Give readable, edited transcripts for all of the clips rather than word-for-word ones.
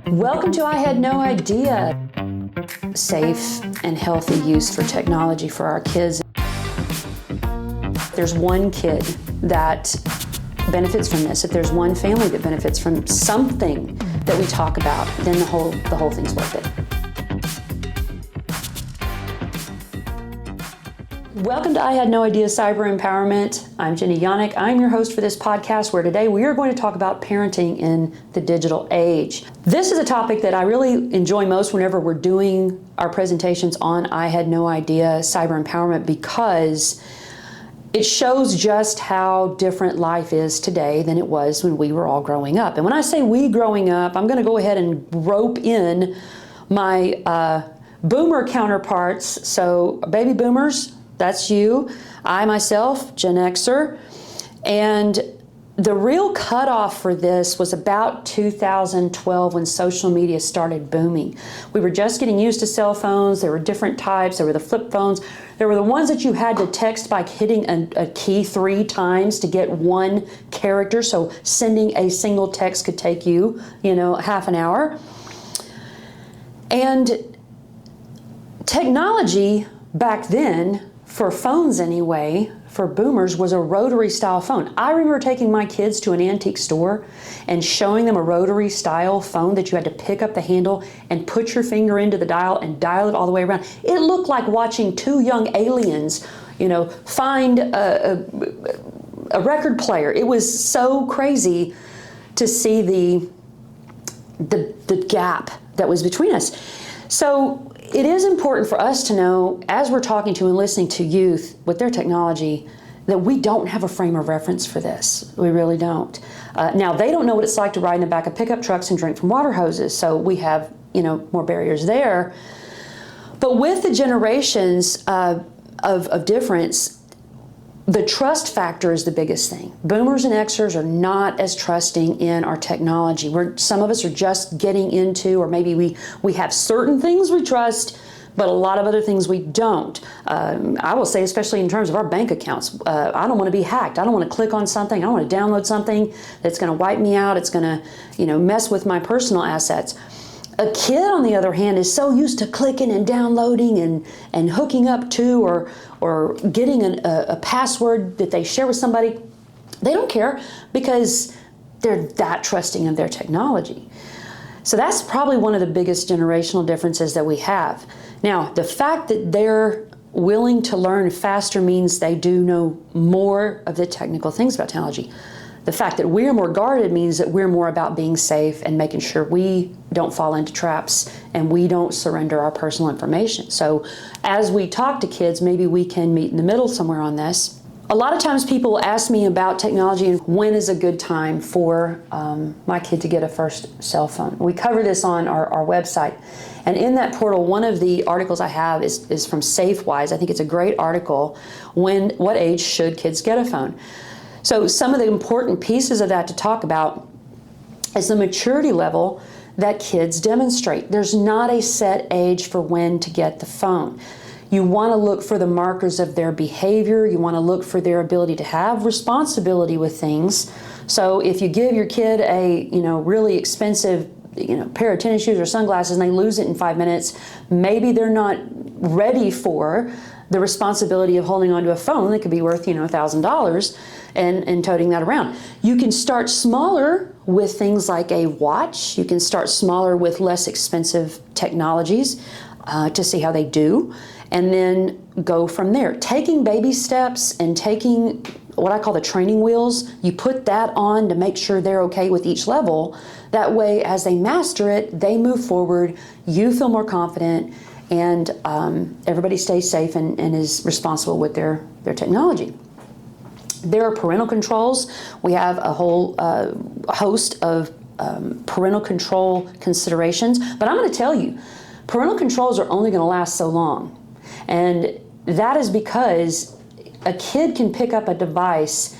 Welcome to I Had No Idea. Safe and healthy use for technology for our kids. There's one kid that benefits from this, if there's one family that benefits from something that we talk about, then the whole thing's worth it. Welcome to I Had No Idea Cyber Empowerment. I'm Jenny Yannick. I'm your host for this podcast, where today we are going to talk about parenting in the digital age. This is a topic that I really enjoy most whenever we're doing our presentations on I Had No Idea Cyber Empowerment, because it shows just how different life is today than it was when we were all growing up. And when I say we growing up, I'm going to go ahead and rope in my boomer counterparts. So baby boomers, that's you. I myself, Gen Xer. And the real cutoff for this was about 2012 when social media started booming. We were just getting used to cell phones. There were different types. There were the flip phones. There were the ones that you had to text by hitting a key 3 times to get one character. So sending a single text could take you, half an hour. And technology back then, for phones anyway, for boomers, was a rotary style phone. I remember taking my kids to an antique store and showing them a rotary style phone that you had to pick up the handle and put your finger into the dial and dial it all the way around. It looked like watching 2 young aliens, find a record player. It was so crazy to see the gap that was between us. So it is important for us to know, as we're talking to and listening to youth with their technology, that we don't have a frame of reference for this. We really don't. Now, they don't know what it's like to ride in the back of pickup trucks and drink from water hoses, so we have, more barriers there. But with the generations of difference, the trust factor is the biggest thing. Boomers and Xers are not as trusting in our technology. Some of us are just getting into, or maybe we have certain things we trust, but a lot of other things we don't. I will say, especially in terms of our bank accounts, I don't want to be hacked. I don't want to click on something. I don't want to download something that's going to wipe me out. It's going to, mess with my personal assets. A kid, on the other hand, is so used to clicking and downloading and hooking up to or getting a password that they share with somebody. They don't care because they're that trusting of their technology. So that's probably one of the biggest generational differences that we have. Now, the fact that they're willing to learn faster means they do know more of the technical things about technology. The fact that we're more guarded means that we're more about being safe and making sure we don't fall into traps and we don't surrender our personal information. So as we talk to kids, maybe we can meet in the middle somewhere on this. A lot of times people ask me about technology and when is a good time for my kid to get a first cell phone. We cover this on our website. And in that portal, one of the articles I have is from SafeWise. I think it's a great article. What age should kids get a phone? So some of the important pieces of that to talk about is the maturity level that kids demonstrate. There's not a set age for when to get the phone. You want to look for the markers of their behavior. You want to look for their ability to have responsibility with things. So if you give your kid a really expensive pair of tennis shoes or sunglasses and they lose it in 5 minutes, maybe they're not ready for the responsibility of holding onto a phone that could be worth $1,000 and toting that around. You can start smaller with things like a watch. You can start smaller with less expensive technologies to see how they do, and then go from there. Taking baby steps and taking what I call the training wheels, you put that on to make sure they're okay with each level. That way, as they master it, they move forward, you feel more confident, and everybody stays safe and is responsible with their technology. There are parental controls. We have a whole host of parental control considerations, but I'm going to tell you, parental controls are only going to last so long. And that is because a kid can pick up a device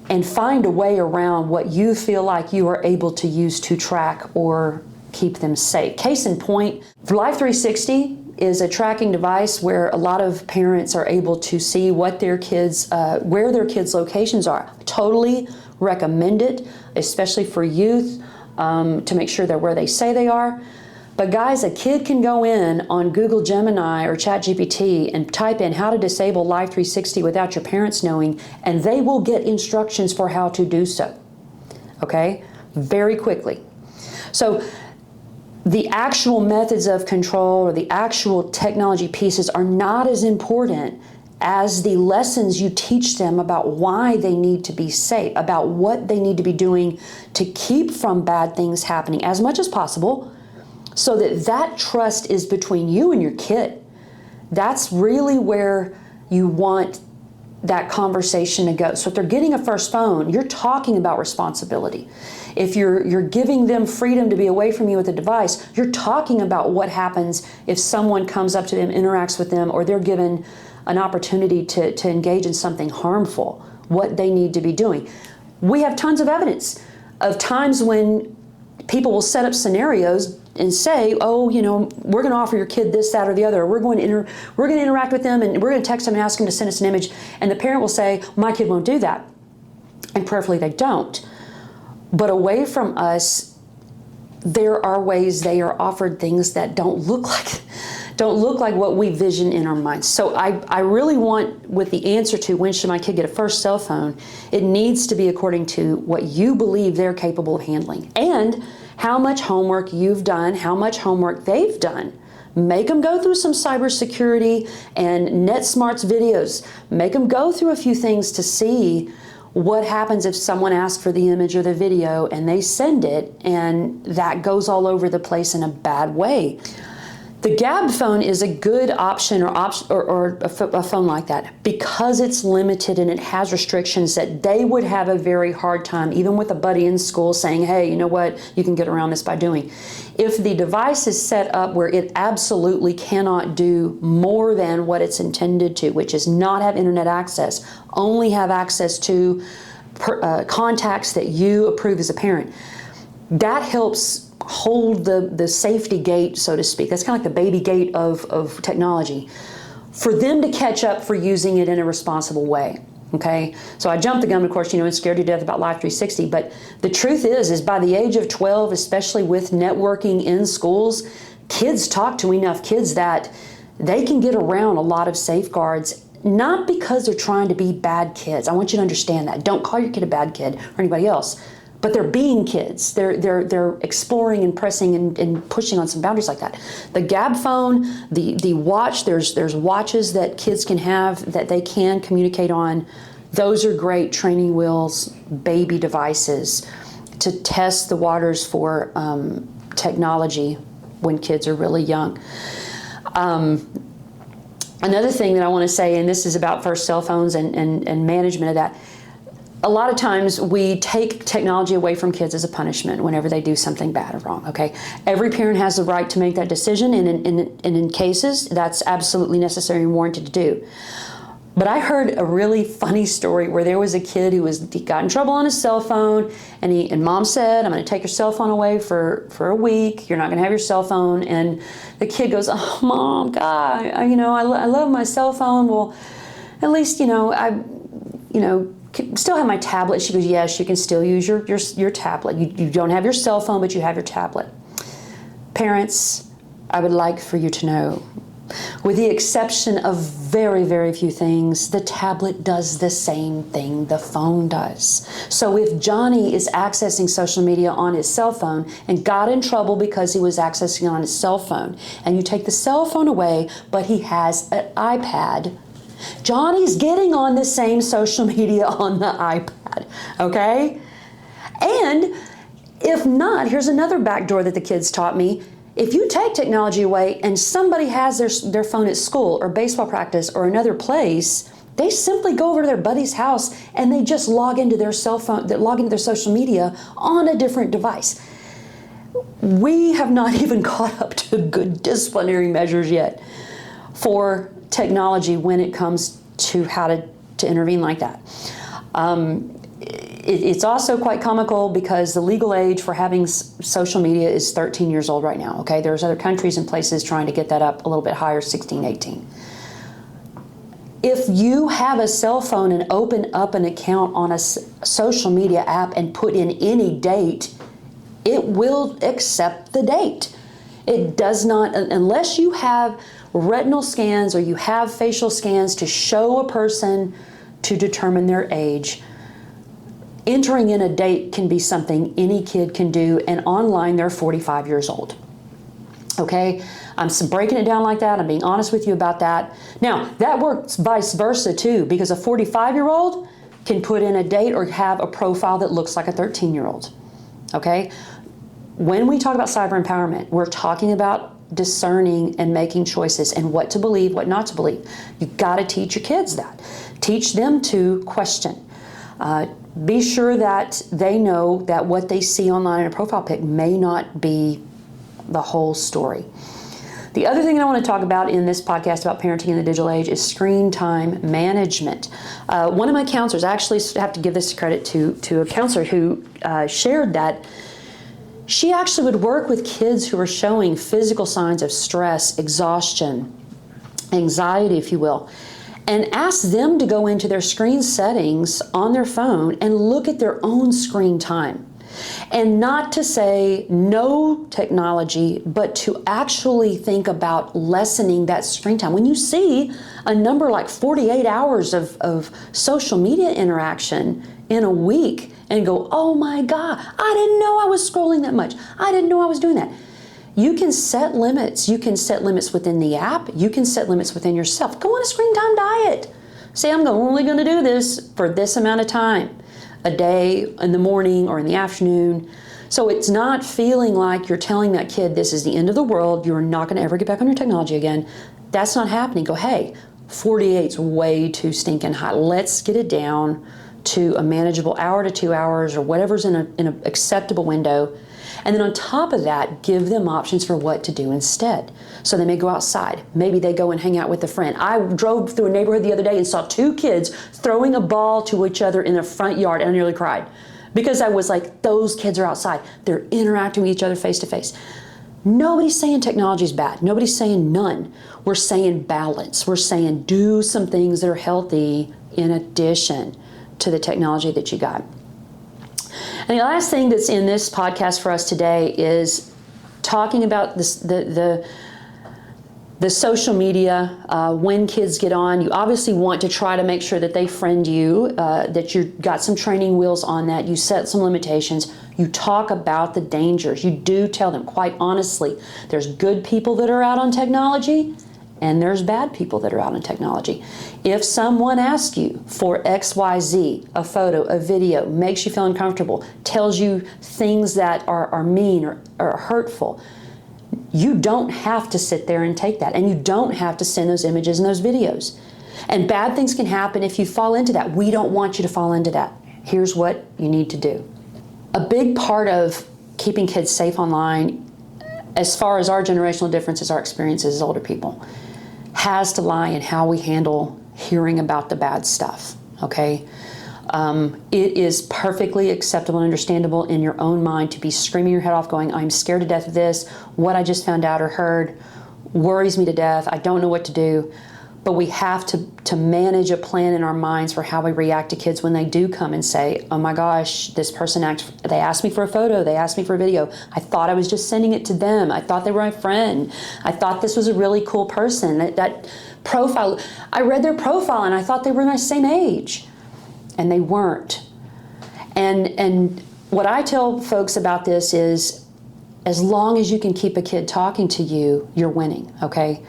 and find a way around what you feel like you are able to use to track or keep them safe. Case in point, Life360 is a tracking device where a lot of parents are able to see what their kids, where their kids' locations are. Totally recommend it, especially for youth. to make sure they're where they say they are. But guys, a kid can go in on Google Gemini or ChatGPT and type in how to disable Life 360 without your parents knowing, and they will get instructions for how to do so, okay? Very quickly. So the actual methods of control or the actual technology pieces are not as important as the lessons you teach them about why they need to be safe, about what they need to be doing to keep from bad things happening as much as possible, so that that trust is between you and your kid. That's really where you want that conversation to go. So if they're getting a first phone, you're talking about responsibility. If you're giving them freedom to be away from you with a device, you're talking about what happens if someone comes up to them, interacts with them, or they're given an opportunity to engage in something harmful, what they need to be doing. We have tons of evidence of times when people will set up scenarios and say, oh, you know, we're going to offer your kid this, that, or the other. We're going to interact with them, and we're going to text them and ask them to send us an image. And the parent will say, my kid won't do that. And prayerfully they don't. But away from us, there are ways they are offered things that don't look like what we vision in our minds. So I really want, with the answer to when should my kid get a first cell phone, it needs to be according to what you believe they're capable of handling, and how much homework you've done, how much homework they've done. Make them go through some cybersecurity and NetSmart's videos. Make them go through a few things to see what happens if someone asks for the image or the video and they send it and that goes all over the place in a bad way. The Gabb phone is a good option, or a phone like that, because it's limited and it has restrictions that they would have a very hard time, even with a buddy in school, saying, hey, you know what, you can get around this by doing. If the device is set up where it absolutely cannot do more than what it's intended to, which is not have internet access, only have access to contacts that you approve as a parent, that helps hold the safety gate, so to speak. That's kind of like the baby gate of technology, for them to catch up for using it in a responsible way. Okay, so I jumped the gun, of course, and scared to death about Life 360, but the truth is by the age of 12, especially with networking in schools, kids talk to enough kids that they can get around a lot of safeguards, not because they're trying to be bad kids. I want you to understand that. Don't call your kid a bad kid or anybody else. But they're being kids. They're exploring and pressing and pushing on some boundaries like that. The Gabb phone, the watch, there's watches that kids can have that they can communicate on. Those are great training wheels, baby devices to test the waters for technology when kids are really young. Another thing that I want to say, and this is about first cell phones and management of that, a lot of times we take technology away from kids as a punishment whenever they do something bad or wrong, okay? Every parent has the right to make that decision, and in cases, that's absolutely necessary and warranted to do. But I heard a really funny story where there was a kid he got in trouble on his cell phone, and mom said, I'm going to take your cell phone away for a week. You're not going to have your cell phone. And the kid goes, oh, Mom, God, I love my cell phone. Well, at least, I still have my tablet. She goes, yes, you can still use your tablet. You don't have your cell phone, but you have your tablet. Parents, I would like for you to know, with the exception of very, very few things, the tablet does the same thing the phone does. So if Johnny is accessing social media on his cell phone and got in trouble because he was accessing it on his cell phone, and you take the cell phone away, but he has an iPad, Johnny's getting on the same social media on the iPad, okay? And if not, here's another backdoor that the kids taught me. If you take technology away and somebody has their phone at school or baseball practice or another place, they simply go over to their buddy's house and they just log into their cell phone, log into their social media on a different device. We have not even caught up to good disciplinary measures yet for technology when it comes to how to intervene like that. It's also quite comical because the legal age for having social media is 13 years old right now, okay? There's other countries and places trying to get that up a little bit higher, 16, 18. If you have a cell phone and open up an account on a social media app and put in any date, it will accept the date. It does not, unless you have retinal scans or you have facial scans to show a person to determine their age. Entering in a date can be something any kid can do, and online they're 45 years old. Okay, I'm breaking it down like that. I'm being honest with you about that. Now, that works vice versa too, because a 45-year-old can put in a date or have a profile that looks like a 13-year-old. Okay, when we talk about cyber empowerment, we're talking about discerning and making choices and what to believe, what not to believe. You've got to teach your kids that. Teach them to question. Be sure that they know that what they see online in a profile pic may not be the whole story. The other thing I want to talk about in this podcast about parenting in the digital age is screen time management. One of my counselors, I actually have to give this credit to a counselor who shared that she actually would work with kids who are showing physical signs of stress, exhaustion, anxiety, if you will, and ask them to go into their screen settings on their phone and look at their own screen time. And not to say no technology, but to actually think about lessening that screen time. When you see a number like 48 hours of social media interaction in a week and go, oh my God, I didn't know I was scrolling that much. I didn't know I was doing that. You can set limits. You can set limits within the app. You can set limits within yourself. Go on a screen time diet. Say, I'm only going to do this for this amount of time, a day, in the morning or in the afternoon. So it's not feeling like you're telling that kid this is the end of the world. You're not going to ever get back on your technology again. That's not happening. Go, hey, 48's way too stinking hot. Let's get it down to a manageable hour to 2 hours or whatever's in an acceptable window. And then on top of that, give them options for what to do instead. So they may go outside. Maybe they go and hang out with a friend. I drove through a neighborhood the other day and saw 2 kids throwing a ball to each other in their front yard, and I nearly cried. Because I was like, those kids are outside. They're interacting with each other face to face. Nobody's saying technology is bad. Nobody's saying none. We're saying balance. We're saying do some things that are healthy in addition to the technology that you got. And the last thing that's in this podcast for us today is talking about this, the social media. When kids get on, you obviously want to try to make sure that they friend you, that you've got some training wheels on that. You set some limitations. You talk about the dangers. You do tell them, quite honestly, there's good people that are out on technology, and there's bad people that are out on technology. If someone asks you for XYZ, a photo, a video, makes you feel uncomfortable, tells you things that are mean or hurtful, you don't have to sit there and take that. And you don't have to send those images and those videos. And bad things can happen if you fall into that. We don't want you to fall into that. Here's what you need to do. A big part of keeping kids safe online, as far as our generational differences, our experiences as older people, has to lie in how we handle hearing about the bad stuff, okay? It is perfectly acceptable and understandable in your own mind to be screaming your head off going, I'm scared to death of this. What I just found out or heard worries me to death. I don't know what to do. But we have to manage a plan in our minds for how we react to kids when they do come and say, oh my gosh, this person they asked me for a photo, they asked me for a video. I thought I was just sending it to them. I thought they were my friend. I thought this was a really cool person. That profile, I read their profile and I thought they were my same age. And they weren't. And what I tell folks about this is, as long as you can keep a kid talking to you, you're winning, okay?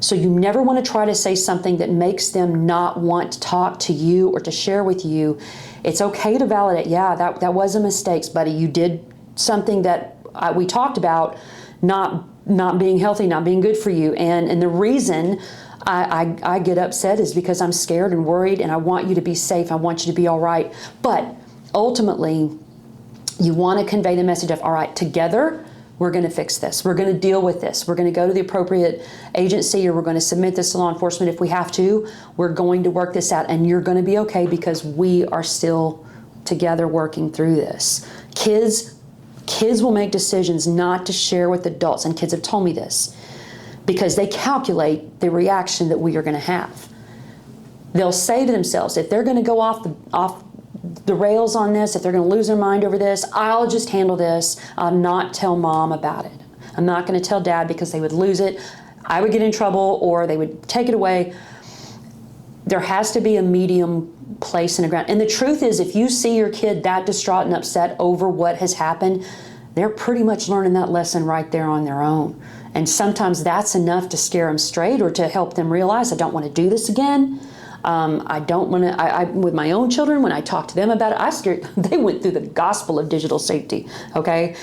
So you never want to try to say something that makes them not want to talk to you or to share with you. It's okay to validate, yeah, that was a mistake, buddy. You did something that we talked about not being healthy, not being good for you. And the reason I get upset is because I'm scared and worried and I want you to be safe. I want you to be all right. But ultimately, you want to convey the message of, all right, together, we're going to fix this. We're going to deal with this. We're going to go to the appropriate agency, or we're going to submit this to law enforcement if we have to. We're going to work this out, and you're going to be okay because we are still together working through this. Kids will make decisions not to share with adults, and kids have told me this, because they calculate the reaction that we are going to have. They'll say to themselves, if they're going to go off the rails on this, if they're going to lose their mind over this, I'll just handle this. I'll not tell mom about it. I'm not going to tell dad because they would lose it. I would get in trouble or they would take it away. There has to be a medium place in the ground. And the truth is, if you see your kid that distraught and upset over what has happened, they're pretty much learning that lesson right there on their own. And sometimes that's enough to scare them straight or to help them realize, I don't want to do this again. I don't want to, with my own children, when I talk to them about it, they went through the gospel of digital safety, okay?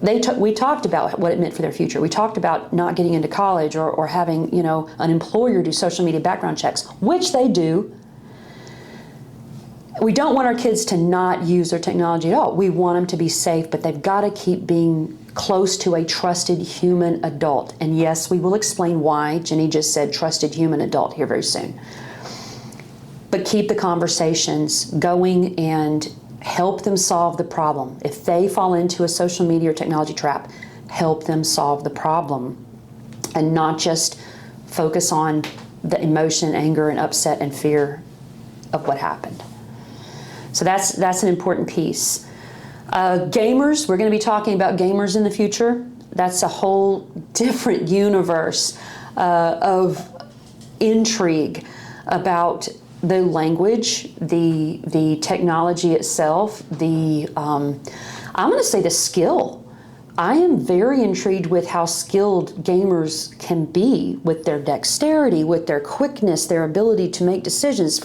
We talked about what it meant for their future. We talked about not getting into college or having, an employer do social media background checks, which they do. We don't want our kids to not use their technology at all. We want them to be safe, but they've got to keep being close to a trusted human adult. And yes, we will explain why. Jenny just said trusted human adult here very soon. But keep the conversations going and help them solve the problem. If they fall into a social media or technology trap, help them solve the problem and not just focus on the emotion, anger, and upset and fear of what happened. So that's an important piece. Gamers, we're going to be talking about gamers in the future. That's a whole different universe of intrigue about the language, the technology itself, I'm going to say the skill. I am very intrigued with how skilled gamers can be with their dexterity, with their quickness, their ability to make decisions.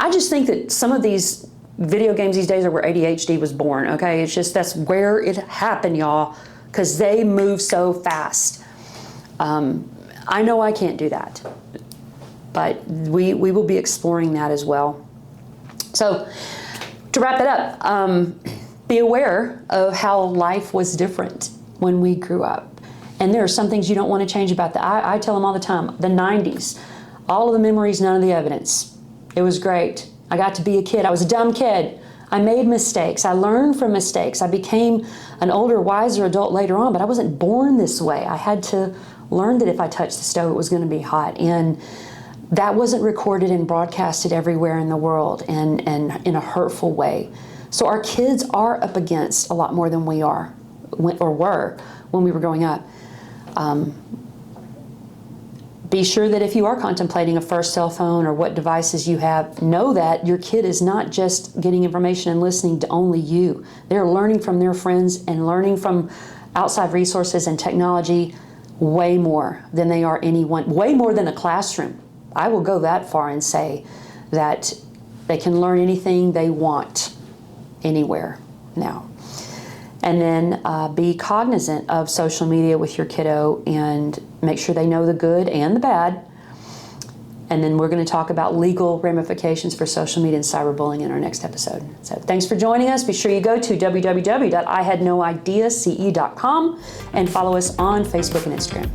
I just think that some of these video games these days are where ADHD was born, okay? It's just that's where it happened, y'all, because they move so fast. I know I can't do that, but we will be exploring that as well. So to wrap it up, be aware of how life was different when we grew up. And there are some things you don't want to change about that. I tell them all the time, the 90s, all of the memories, none of the evidence. It was great. I got to be a kid. I was a dumb kid. I made mistakes. I learned from mistakes. I became an older, wiser adult later on, but I wasn't born this way. I had to learn that if I touched the stove, it was going to be hot. And that wasn't recorded and broadcasted everywhere in the world and in a hurtful way. So our kids are up against a lot more than we are or were when we were growing up. Be sure that if you are contemplating a first cell phone or what devices you have, know that your kid is not just getting information and listening to only you. They're learning from their friends and learning from outside resources and technology way more than they are anyone, way more than a classroom. I will go that far and say that they can learn anything they want anywhere now. And then be cognizant of social media with your kiddo and make sure they know the good and the bad. And then we're going to talk about legal ramifications for social media and cyberbullying in our next episode. So thanks for joining us. Be sure you go to www.ihadnoideace.com and follow us on Facebook and Instagram.